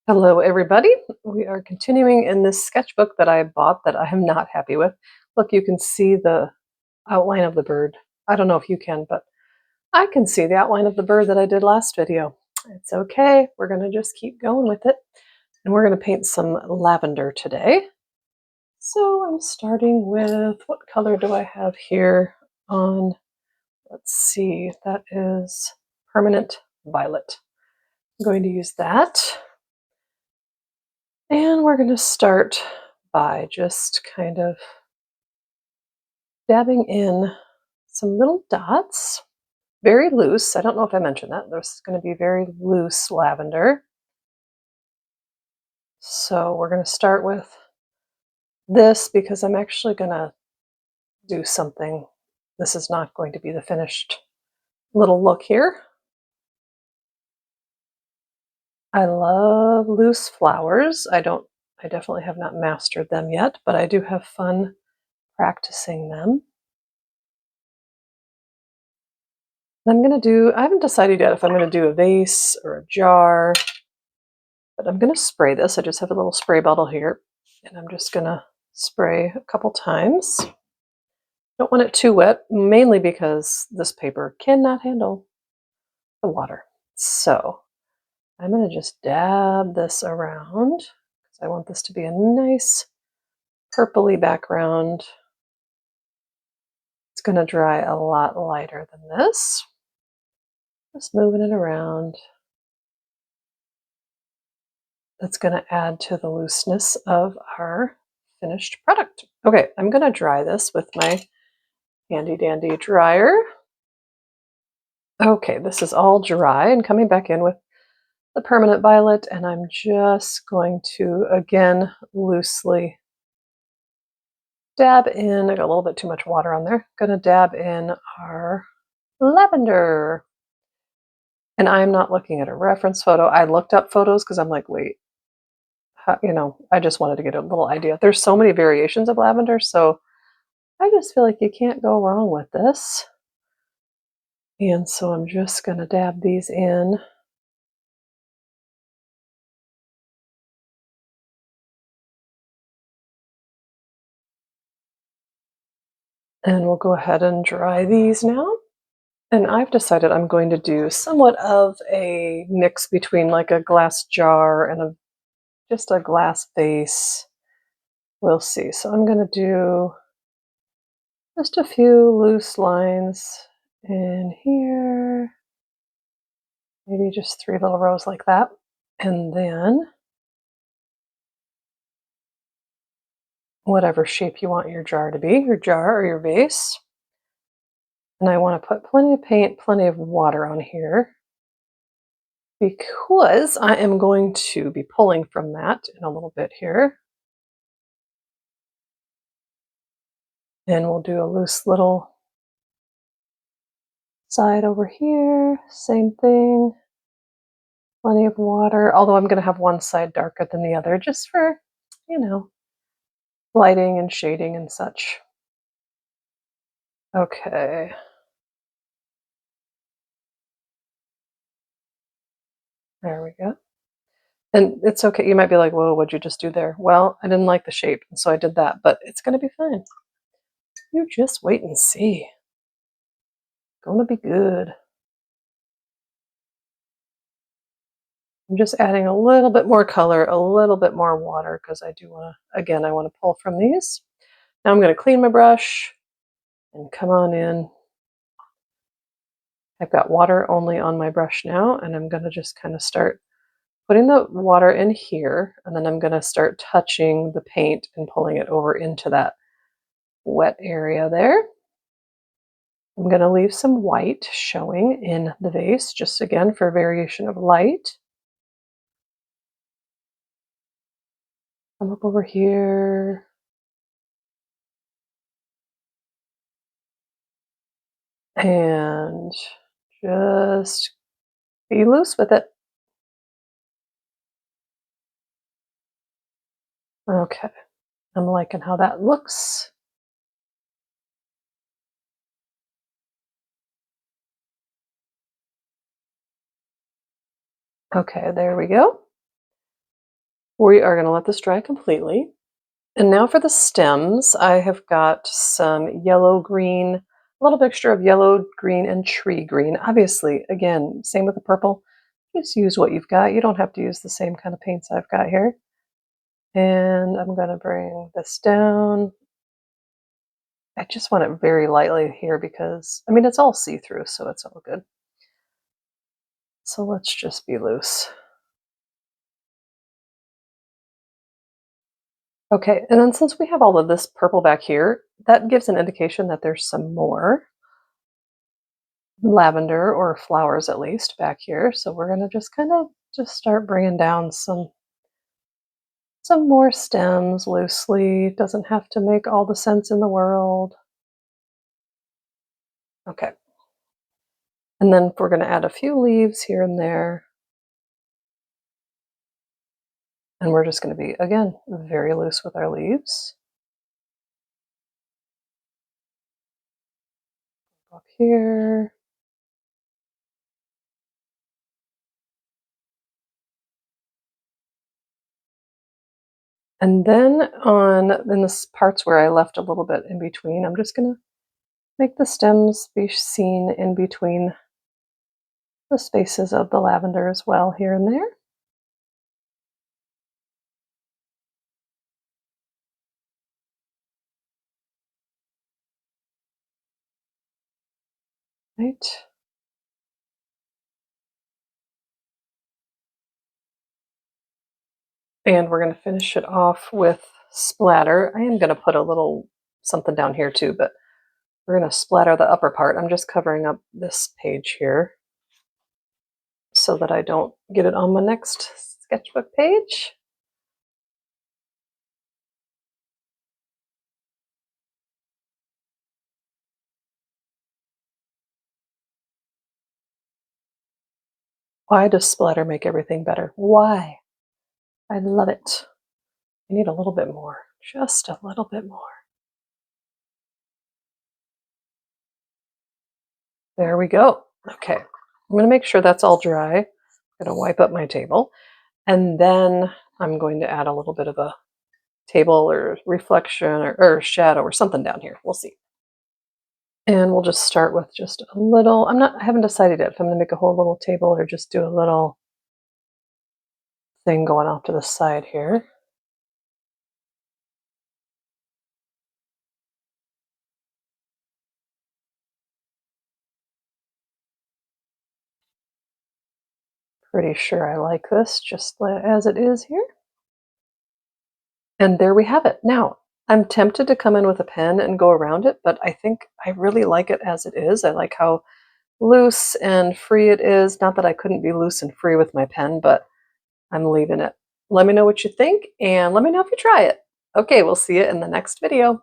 Hello, everybody. We are continuing in this sketchbook that I bought that I am not happy with. Look, you can see the outline of the bird. I don't know if you can, but I can see the outline of the bird that I did last video. It's okay. We're going to just keep going with it. And we're going to paint some lavender today. So I'm starting with, what color do I have here on? Let's see, that is permanent violet. I'm going to use that. And we're going to start by just kind of dabbing in some little dots, very loose. I don't know if I mentioned that. This is going to be very loose lavender. So we're going to start with this because I'm actually going to do something. This is not going to be the finished little look here. I love loose flowers. I definitely have not mastered them yet, but I do have fun practicing them. I haven't decided yet if I'm going to do a vase or a jar, but I'm going to spray this. I just have a little spray bottle here, and I'm just going to spray a couple times. Don't want it too wet, mainly because this paper cannot handle the water. So I'm going to just dab this around because I want this to be a nice purpley background. It's going to dry a lot lighter than this. Just moving it around. That's going to add to the looseness of our finished product. Okay, I'm going to dry this with my handy dandy dryer. Okay, this is all dry and coming back in with the permanent violet, and I'm just going to, again, loosely dab in. I got a little bit too much water on there. Going to dab in our lavender. And I'm not looking at a reference photo. I looked up photos because I'm like, wait, I just wanted to get a little idea. There's so many variations of lavender, so I just feel like you can't go wrong with this. And so I'm just going to dab these in. And we'll go ahead and dry these now. And I've decided I'm going to do somewhat of a mix between like a glass jar and just a glass vase. We'll see. So I'm going to do just a few loose lines in here. Maybe just 3 little rows like that. And then whatever shape you want your jar to be, your jar or your vase. And I want to put plenty of paint, plenty of water on here because I am going to be pulling from that in a little bit here. And we'll do a loose little side over here. Same thing. Plenty of water, although I'm going to have one side darker than the other just for, lighting and shading and such. Okay. There we go. And it's okay. You might be like, whoa, what'd you just do there? Well, I didn't like the shape, and so I did that, but it's going to be fine. You just wait and see. Gonna be good. I'm just adding a little bit more color, a little bit more water, because I do want to, again, I want to pull from these. Now I'm going to clean my brush and come on in. I've got water only on my brush now, and I'm going to just kind of start putting the water in here, and then I'm going to start touching the paint and pulling it over into that wet area there. I'm going to leave some white showing in the vase, just again for variation of light. Come up over here. And just be loose with it. Okay, I'm liking how that looks. Okay, there we go. We are going to let this dry completely. And now for the stems, I have got some yellow green, a little mixture of yellow green and tree green. Obviously, again, same with the purple. Just use what you've got. You don't have to use the same kind of paints I've got here. And I'm going to bring this down. I just want it very lightly here because, I mean, it's all see-through, so it's all good. So let's just be loose. Okay, and then since we have all of this purple back here, that gives an indication that there's some more lavender, or flowers at least, back here. So we're going to just kind of just start bringing down some more stems loosely. Doesn't have to make all the sense in the world. Okay. And then we're going to add a few leaves here and there. And we're just going to be, again, very loose with our leaves. Up here. And then in the parts where I left a little bit in between, I'm just going to make the stems be seen in between the spaces of the lavender as well, here and there. Right. And we're going to finish it off with splatter. I am going to put a little something down here too, but we're going to splatter the upper part. I'm just covering up this page here so that I don't get it on my next sketchbook page. Why does splatter make everything better? Why? I love it. I need a little bit more, just a little bit more. There we go. Okay, I'm going to make sure that's all dry. I'm going to wipe up my table, and then I'm going to add a little bit of a table or reflection or shadow or something down here. We'll see. And we'll just start with just a little, I haven't decided yet if I'm going to make a whole little table or just do a little thing going off to the side here. Pretty sure I like this just as it is here. And there we have it. Now, I'm tempted to come in with a pen and go around it, but I think I really like it as it is. I like how loose and free it is. Not that I couldn't be loose and free with my pen, but I'm leaving it. Let me know what you think, and let me know if you try it. Okay, we'll see you in the next video.